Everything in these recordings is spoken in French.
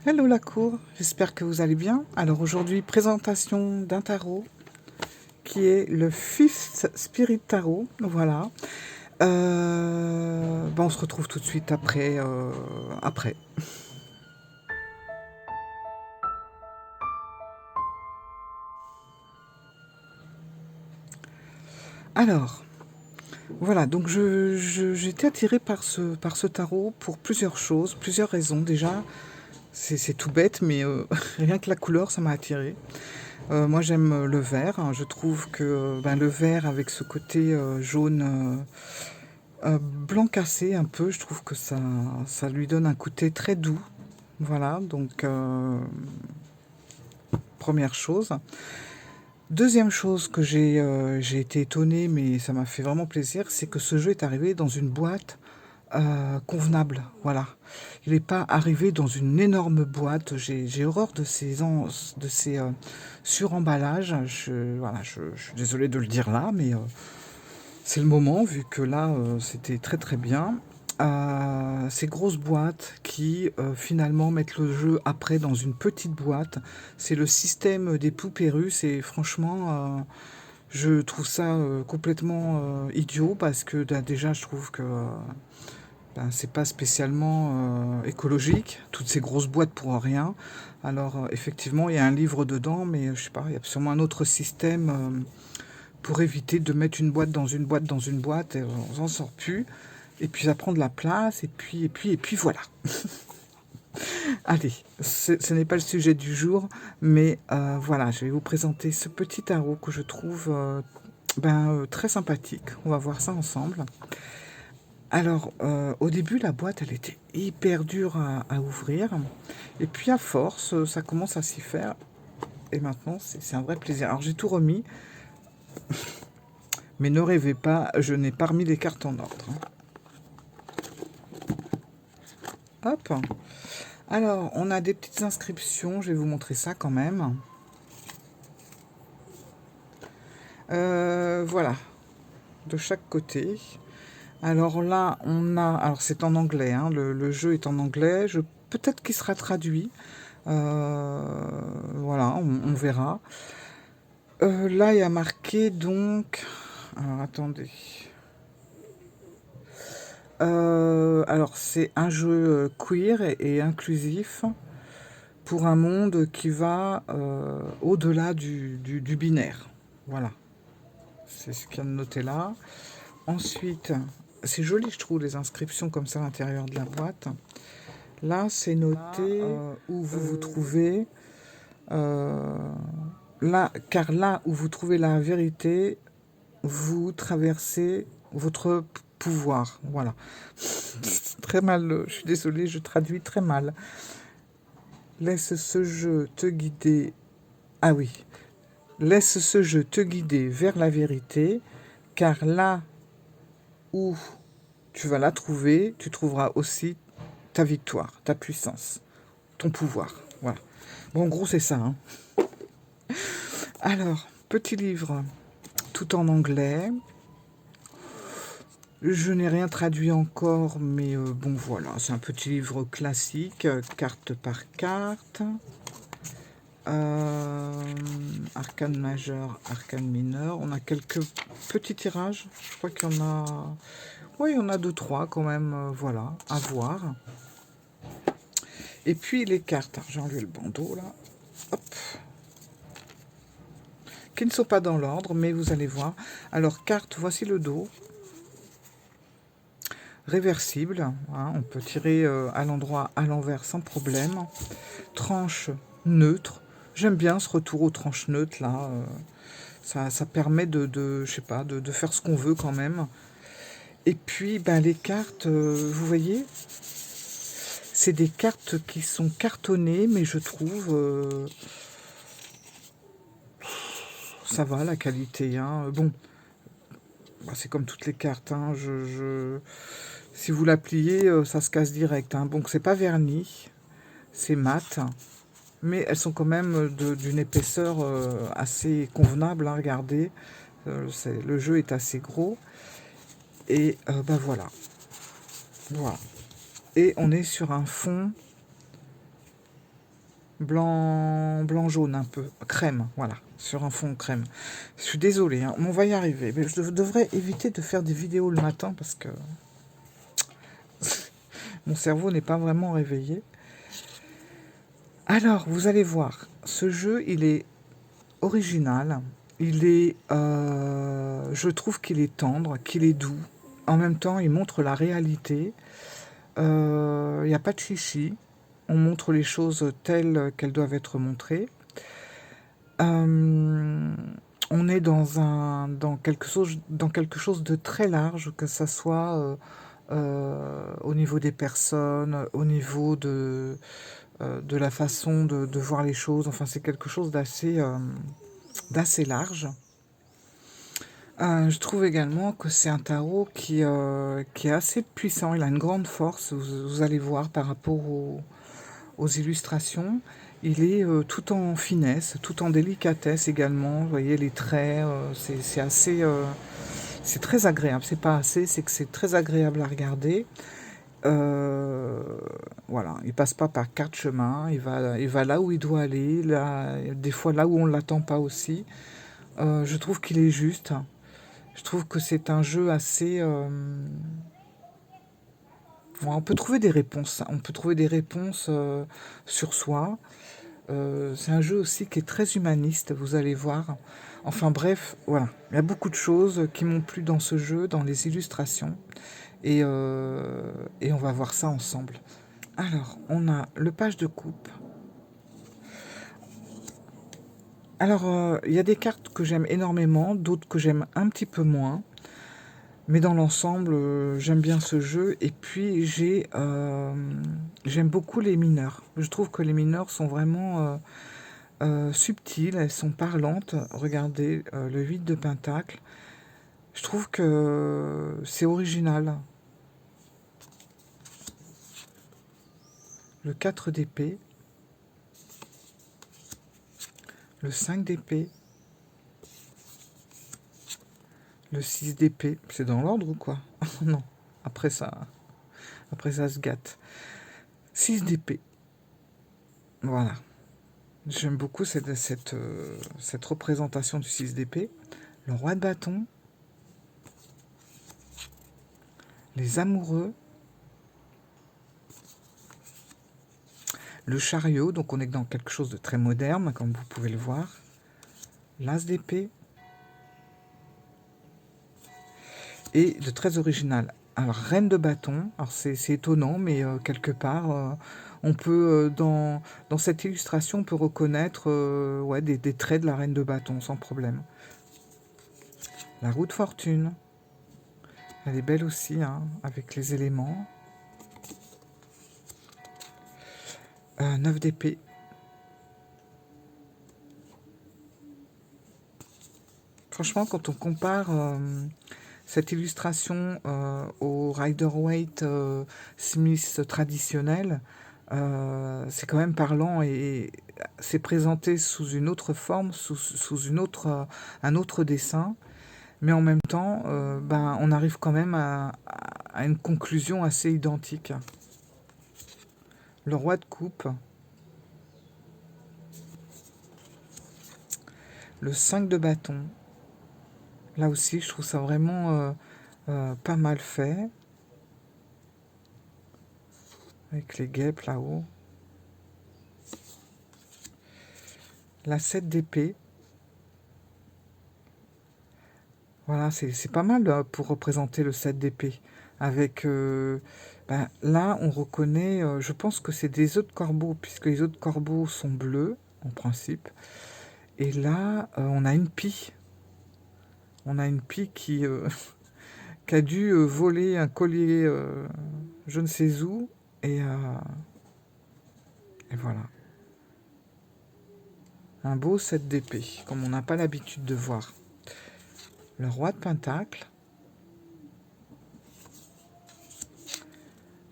Hello la cour, j'espère que vous allez bien. Alors aujourd'hui, présentation d'un tarot qui est le Fifth Spirit Tarot. Voilà. On se retrouve tout de suite après. Alors, voilà, donc j'ai été attirée par ce tarot pour plusieurs choses, plusieurs raisons. Déjà, c'est tout bête, mais rien que la couleur, ça m'a attirée. Moi, j'aime le vert, hein. Je trouve que le vert avec ce côté jaune blanc cassé un peu, je trouve que ça lui donne un côté très doux. Voilà, donc première chose. Deuxième chose que j'ai été étonnée, mais ça m'a fait vraiment plaisir, c'est que ce jeu est arrivé dans une boîte convenable. Voilà. Il n'est pas arrivé dans une énorme boîte. J'ai horreur de ces suremballages. Je suis désolée de le dire là, mais c'est le moment, vu que là, c'était très très bien. Ces grosses boîtes qui finalement mettent le jeu après dans une petite boîte, c'est le système des poupées russes et franchement, je trouve ça complètement idiot parce que déjà je trouve que c'est pas spécialement écologique, toutes ces grosses boîtes pour rien. Alors effectivement, il y a un livre dedans, mais je sais pas, il y a sûrement un autre système pour éviter de mettre une boîte dans une boîte dans une boîte, et on s'en sort plus. Et puis ça prend de la place, et puis voilà. Allez, ce n'est pas le sujet du jour, mais voilà, je vais vous présenter ce petit tarot que je trouve très sympathique. On va voir ça ensemble. Alors, au début, la boîte, elle était hyper dure à ouvrir. Et puis, à force, ça commence à s'y faire. Et maintenant, c'est un vrai plaisir. Alors, j'ai tout remis, mais ne rêvez pas, je n'ai pas remis les cartes en ordre, hein. Hop. Alors, on a des petites inscriptions, je vais vous montrer ça quand même. Voilà, de chaque côté. Alors là, alors c'est en anglais, hein, le jeu est en anglais. Peut-être qu'il sera traduit. Voilà, on verra. Là, il y a marqué donc. Alors attendez. Alors c'est un jeu queer et inclusif pour un monde qui va au-delà du binaire. Voilà, c'est ce qu'il y a de noté là. Ensuite, c'est joli, je trouve, les inscriptions comme ça à l'intérieur de la boîte. Là, c'est noté où vous vous trouvez. euh, Là, car là où vous trouvez la vérité, vous traversez votre pouvoir. Voilà. Très mal, je suis désolée, je traduis très mal. Laisse ce jeu te guider. Ah oui. Laisse ce jeu te guider vers la vérité, car là où tu vas la trouver, tu trouveras aussi ta victoire, ta puissance, ton pouvoir. Voilà. Bon, en gros, c'est ça, hein. Alors, petit livre, tout en anglais. Je n'ai rien traduit encore, mais bon, voilà. C'est un petit livre classique, carte par carte. Arcane majeur, arcane mineur. On a quelques petits tirages. Je crois qu'il y en a. Oui, il y en a deux, trois quand même. Voilà, à voir. Et puis les cartes. J'ai enlevé le bandeau là. Hop. Qui ne sont pas dans l'ordre, mais vous allez voir. Alors, carte, voici le dos. Réversible, hein, on peut tirer à l'endroit, à l'envers sans problème. Tranche neutre. J'aime bien ce retour aux tranches neutres là. Ça permet je sais pas, de faire ce qu'on veut quand même. Et puis, les cartes, vous voyez, c'est des cartes qui sont cartonnées, mais je trouve ça va la qualité, hein. Bon, c'est comme toutes les cartes, hein. Si vous la pliez, ça se casse direct, hein. Donc c'est pas verni, c'est mat, mais elles sont quand même d'une épaisseur assez convenable, hein. Regardez, le jeu est assez gros. Et voilà. Voilà. Et on est sur un fond blanc jaune un peu, crème, voilà, sur un fond crème. Je suis désolée, hein, mais on va y arriver. Mais je devrais éviter de faire des vidéos le matin parce que mon cerveau n'est pas vraiment réveillé. Alors, vous allez voir, ce jeu, il est original. Il est, je trouve qu'il est tendre, qu'il est doux. En même temps, il montre la réalité. Il n'y a pas de chichi. On montre les choses telles qu'elles doivent être montrées. Euh, on est dans quelque chose de très large, que ça soit au niveau des personnes, au niveau de la façon de voir les choses. Enfin, c'est quelque chose d'assez large. Je trouve également que c'est un tarot qui est assez puissant. Il a une grande force, vous allez voir, par rapport aux illustrations. Il est tout en finesse, tout en délicatesse également. Vous voyez les traits, c'est assez, c'est très agréable. C'est pas assez, c'est que c'est très agréable à regarder. Euh, voilà, il passe pas par quatre chemins. Il va là où il doit aller. Là, des fois là où on l'attend pas aussi. Je trouve qu'il est juste. Je trouve que c'est un jeu assez. Ouais, on peut trouver des réponses. On peut trouver des réponses sur soi. C'est un jeu aussi qui est très humaniste, vous allez voir. Enfin bref, voilà. Il y a beaucoup de choses qui m'ont plu dans ce jeu, dans les illustrations. Et on va voir ça ensemble. Alors, on a le page de coupe. Alors, il y a des cartes que j'aime énormément, d'autres que j'aime un petit peu moins. Mais dans l'ensemble, j'aime bien ce jeu. Et puis, j'aime beaucoup les mineurs. Je trouve que les mineurs sont vraiment subtiles, elles sont parlantes. Regardez, le 8 de Pentacle. Je trouve que c'est original. Le 4 d'épée. Le 5 d'épée. Le 6 d'épée. C'est dans l'ordre ou quoi? Non. Après ça, après ça se gâte. 6 d'épée. Voilà. J'aime beaucoup cette représentation du 6 d'épée. Le roi de bâton. Les amoureux. Le chariot, donc on est dans quelque chose de très moderne, comme vous pouvez le voir. L'as d'épée. Et de très original. Alors, reine de bâton, alors c'est étonnant, mais quelque part, on peut, dans cette illustration, on peut reconnaître ouais, des traits de la reine de bâton, sans problème. La roue de fortune, elle est belle aussi, hein, avec les éléments. 9 d'épée. Franchement, quand on compare cette illustration au Rider-Waite Smith traditionnel, c'est quand même parlant et c'est présenté sous une autre forme, sous un autre dessin, mais en même temps, ben, on arrive quand même à une conclusion assez identique. Le roi de coupe, le 5 de bâton, là aussi je trouve ça vraiment pas mal fait, avec les guêpes là-haut. La 7 d'épée. Voilà, c'est pas mal pour représenter le 7 d'épée. Avec, ben, là, on reconnaît, je pense que c'est des œufs de corbeau, puisque les œufs de corbeau sont bleus, en principe. Et là, on a une pie. On a une pie qui a dû voler un collier je ne sais où. Et voilà. Un beau 7 d'épée, comme on n'a pas l'habitude de voir. Le roi de pentacle.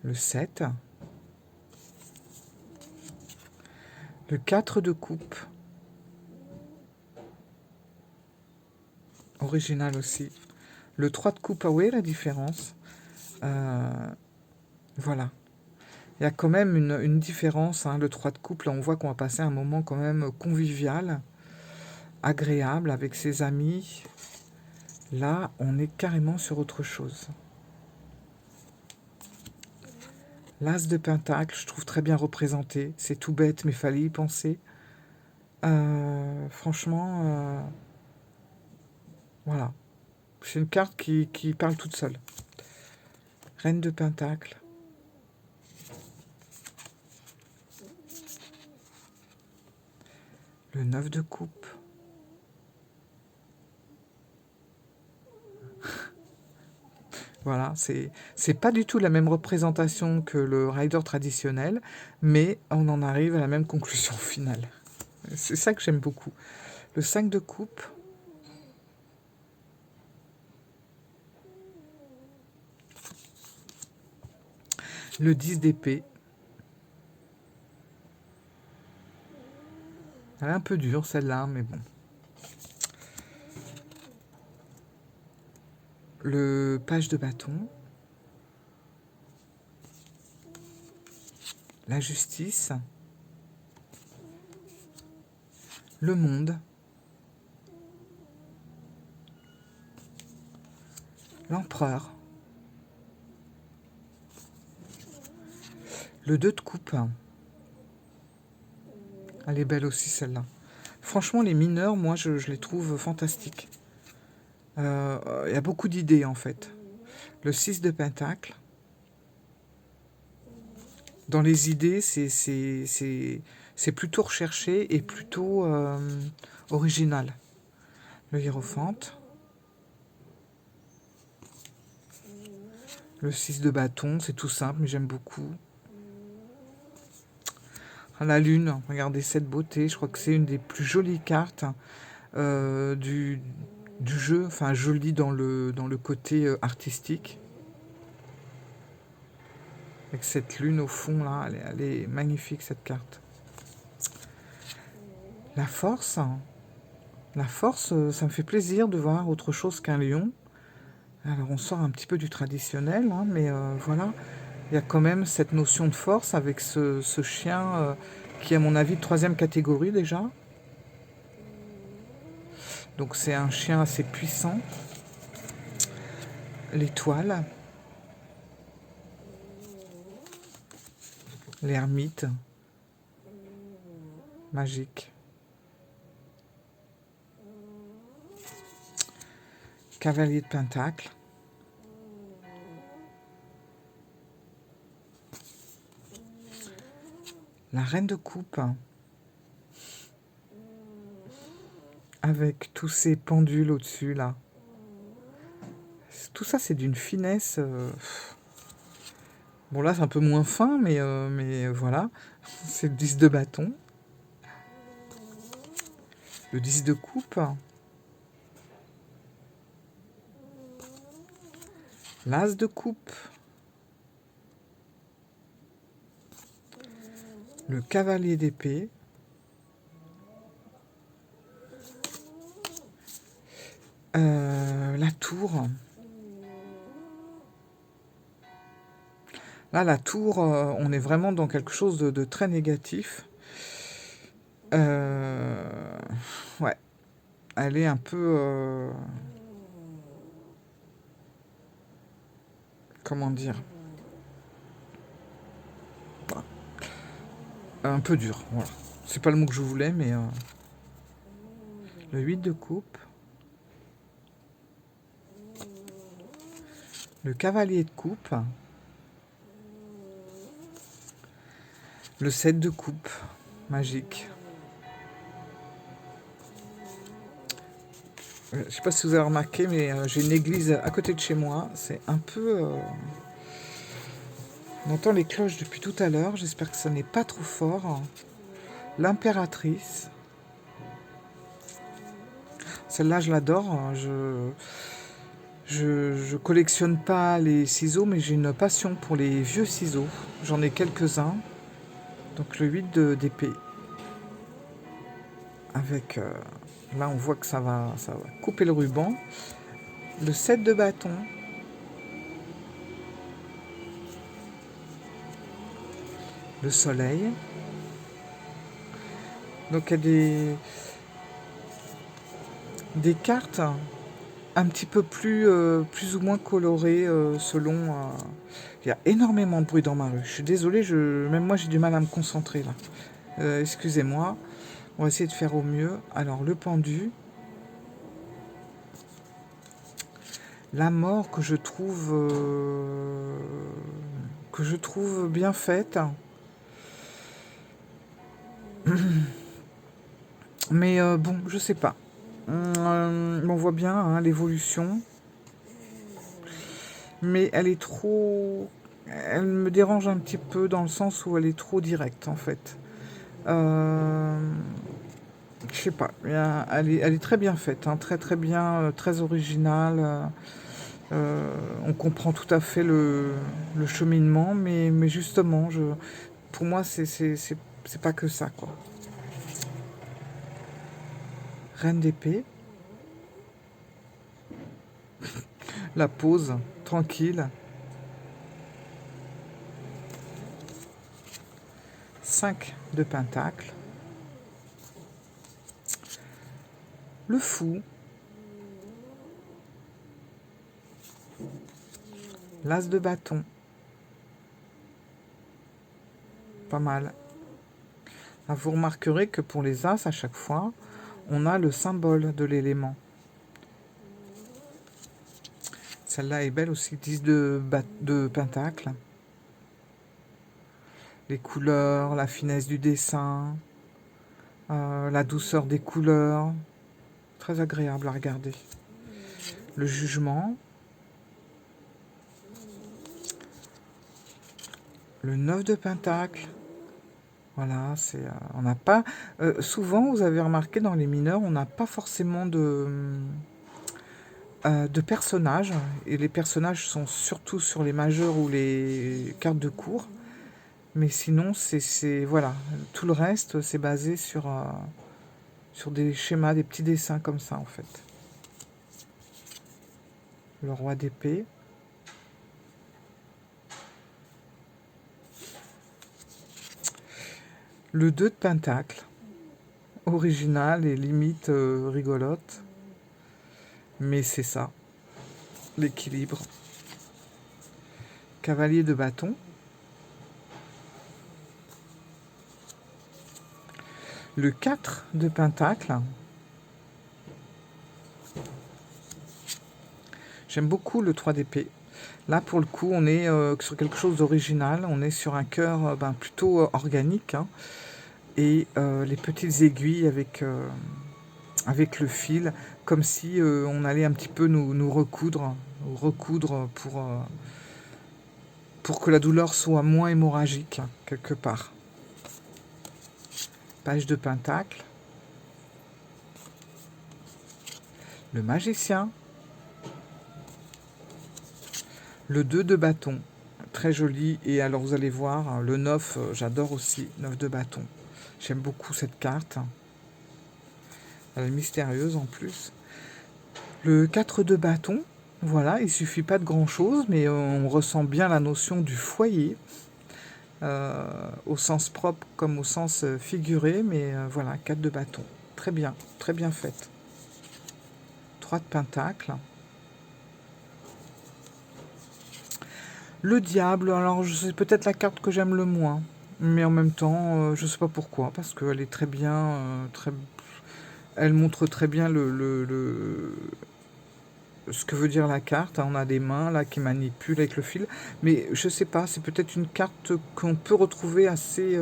Le 7. Le 4 de coupe. Original aussi. Le 3 de coupe, ah oui, la différence. Voilà. Il y a quand même une différence, hein. Le 3 de coupe, là, on voit qu'on va passer un moment quand même convivial, agréable avec ses amis. Là, on est carrément sur autre chose. L'As de Pentacle, je trouve très bien représenté. C'est tout bête, mais fallait y penser. Franchement, voilà. C'est une carte qui parle toute seule. Reine de Pentacle. Le 9 de coupe. Voilà, c'est pas du tout la même représentation que le rider traditionnel, mais on en arrive à la même conclusion finale. C'est ça que j'aime beaucoup. Le 5 de coupe. Le 10 d'épée. Elle est un peu dure celle-là, mais bon. Le page de bâton. La justice. Le monde. L'empereur. Le 2 de coupe. Elle est belle aussi celle-là. Franchement, les mineurs, moi, je les trouve fantastiques. Il y a beaucoup d'idées en fait. Le 6 de pentacle. Dans les idées, c'est plutôt recherché et plutôt original. Le hiérophante. Le 6 de bâton, c'est tout simple, mais j'aime beaucoup. La lune, regardez cette beauté, je crois que c'est une des plus jolies cartes du jeu, enfin jolie dans le côté artistique. Avec cette lune au fond là, elle est magnifique cette carte. La force, ça me fait plaisir de voir autre chose qu'un lion. Alors on sort un petit peu du traditionnel, hein, mais voilà, il y a quand même cette notion de force avec ce chien qui est à mon avis de 3e catégorie déjà. Donc c'est un chien assez puissant. L'étoile. L'ermite. Magique. Cavalier de Pentacle. La reine de coupe. Avec tous ces pendules au-dessus là. Tout ça c'est d'une finesse. Bon là c'est un peu moins fin, mais voilà. C'est le 10 de bâton. Le 10 de coupe. L'as de coupe. Le cavalier d'épée. La tour. Là, la tour, on est vraiment dans quelque chose de très négatif. Ouais. Elle est un peu... comment dire? Un peu dur, voilà. C'est pas le mot que je voulais, mais... Le 8 de coupe. Le cavalier de coupe. Le 7 de coupe. Magique. Je sais pas si vous avez remarqué, mais j'ai une église à côté de chez moi. C'est un peu... On entend les cloches depuis tout à l'heure. J'espère que ça n'est pas trop fort. L'impératrice. Celle-là, je l'adore. Je collectionne pas les ciseaux, mais j'ai une passion pour les vieux ciseaux. J'en ai quelques-uns. Donc le 8 d'épée. Avec... là, on voit que ça va couper le ruban. Le 7 de bâton. le soleil. Donc il y a des cartes un petit peu plus ou moins colorées selon... Il y a énormément de bruit dans ma rue. Je suis désolée, même moi j'ai du mal à me concentrer là. Excusez-moi. On va essayer de faire au mieux. Alors le pendu. La mort que je trouve bien faite. Mais bon, je sais pas. On voit bien hein, l'évolution. Mais elle est trop... Elle me dérange un petit peu dans le sens où elle est trop directe en fait. Euh, je sais pas. Elle est très bien faite, hein, très très bien, très originale. On comprend tout à fait le cheminement, mais justement, pour moi, c'est pas que ça, quoi. Reine d'épée, la pause, tranquille. 5 de pentacle. Le fou. L'as de bâton. Pas mal. Ah, vous remarquerez que pour les as, à chaque fois, on a le symbole de l'élément. Celle-là est belle aussi, 10 de pentacle. Les couleurs, la finesse du dessin, la douceur des couleurs. Très agréable à regarder. Le jugement. Le 9 de pentacle. Voilà, on n'a pas... souvent, vous avez remarqué, dans les mineurs, on n'a pas forcément de personnages. Et les personnages sont surtout sur les majeurs ou les cartes de cours. Mais sinon, voilà, tout le reste, c'est basé sur des schémas, des petits dessins comme ça, en fait. Le roi d'épée. Le 2 de pentacle. Original et limite rigolote. Mais c'est ça. L'équilibre. Cavalier de bâton. Le 4 de pentacle. J'aime beaucoup le 3 d'épée. Là, pour le coup, on est sur quelque chose d'original. On est sur un cœur plutôt organique. Hein, et les petites aiguilles avec le fil, comme si on allait un petit peu nous recoudre pour que la douleur soit moins hémorragique, quelque part. Page de pentacle. Le magicien. Le 2 de bâton. Très joli. Et alors, vous allez voir, le 9, j'adore aussi. 9 de bâton. J'aime beaucoup cette carte. Elle est mystérieuse en plus. Le 4 de bâton. Voilà, il suffit pas de grand-chose, mais on ressent bien la notion du foyer. Au sens propre comme au sens figuré, mais voilà, 4 de bâton. Très bien faite. 3 de pentacle. Le diable, alors c'est peut-être la carte que j'aime le moins, mais en même temps, je sais pas pourquoi, parce qu'elle est très bien, elle montre très bien ce que veut dire la carte. On a des mains là qui manipulent avec le fil, mais je sais pas, c'est peut-être une carte qu'on peut retrouver assez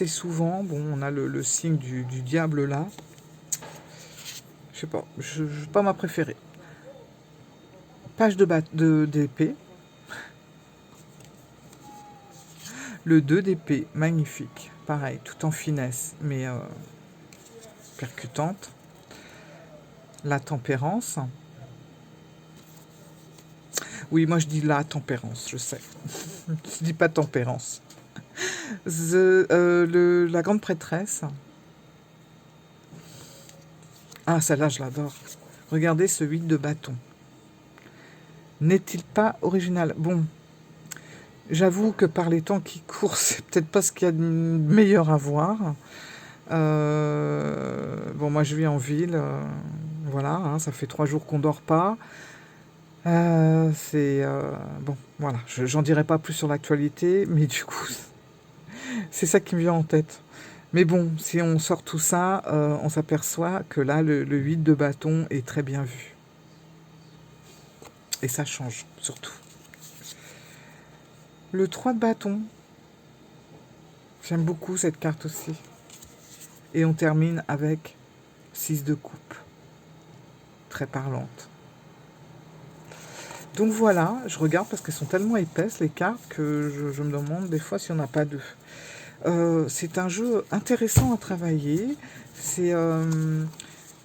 souvent. Bon, on a le signe du diable là. Je sais pas, pas ma préférée. Page d'épée. Le 2 d'épée, magnifique. Pareil, tout en finesse, mais percutante. La tempérance. Oui, moi je dis la tempérance, je sais. Je dis pas tempérance. La grande prêtresse. Ah, celle-là, je l'adore. Regardez ce 8 de bâton. N'est-il pas original? Bon, J'avoue que par les temps qui courent, c'est peut-être pas ce qu'il y a de meilleur à voir. Bon, moi je vis en ville, voilà, hein, ça fait 3 jours qu'on dort pas. Bon, voilà, j'en dirai pas plus sur l'actualité, mais du coup, c'est ça qui me vient en tête. Mais bon, si on sort tout ça, on s'aperçoit que là, le 8 de bâton est très bien vu. Et ça change, surtout. Le 3 de bâton, j'aime beaucoup cette carte aussi. Et on termine avec 6 de coupe, très parlante. Donc voilà, je regarde parce qu'elles sont tellement épaisses les cartes que je me demande des fois s'il n'y en a pas deux. C'est un jeu intéressant à travailler. C'est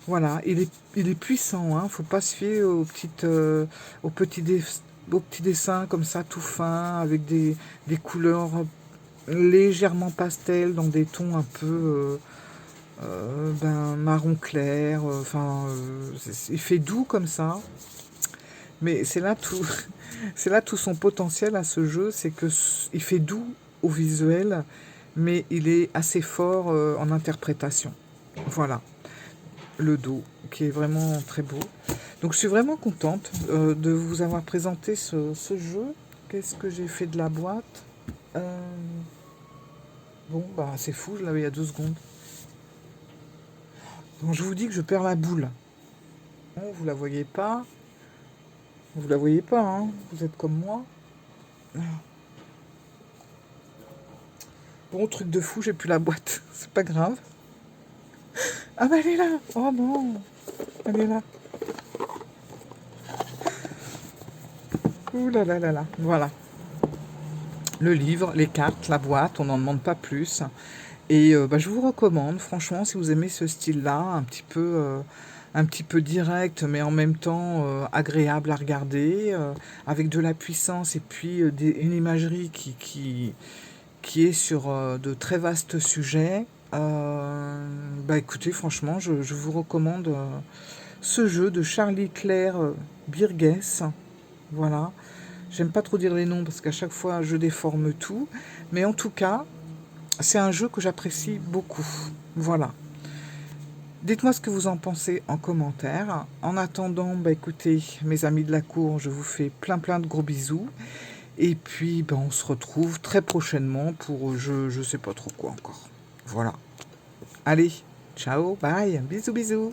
voilà, il est puissant. Hein, faut pas se fier aux petits dessins comme ça, tout fins, avec des couleurs légèrement pastel dans des tons un peu marron clair. Enfin, il fait doux comme ça. Mais c'est là tout, c'est là tout son potentiel à ce jeu, c'est que il fait doux au visuel, mais il est assez fort en interprétation. Voilà, le dos, qui est vraiment très beau. Donc je suis vraiment contente de vous avoir présenté ce jeu. Qu'est-ce que j'ai fait de la boîte? Euh, Bon, bah c'est fou, je l'avais il y a 2 secondes. Donc je vous dis que je perds la boule. Bon, vous la voyez pas? Vous la voyez pas, hein? Vous êtes comme moi. Bon, truc de fou, j'ai plus la boîte. C'est pas grave. Ah bah elle est là. Oh non. Elle est là. Ouh là là là là. Voilà. Le livre, les cartes, la boîte, on n'en demande pas plus. Et bah, je vous recommande, franchement, si vous aimez ce style-là, un petit peu direct, mais en même temps agréable à regarder, avec de la puissance et puis une imagerie qui est sur de très vastes sujets. Bah écoutez, franchement, je vous recommande ce jeu de Charlie Claire Birgess. Voilà. J'aime pas trop dire les noms parce qu'à chaque fois je déforme tout. Mais en tout cas, c'est un jeu que j'apprécie beaucoup. Voilà. Dites-moi ce que vous en pensez en commentaire. En attendant, bah écoutez, mes amis de la cour, je vous fais plein de gros bisous. Et puis, bah, on se retrouve très prochainement pour je sais pas trop quoi encore. Voilà. Allez, ciao, bye, bisous bisous.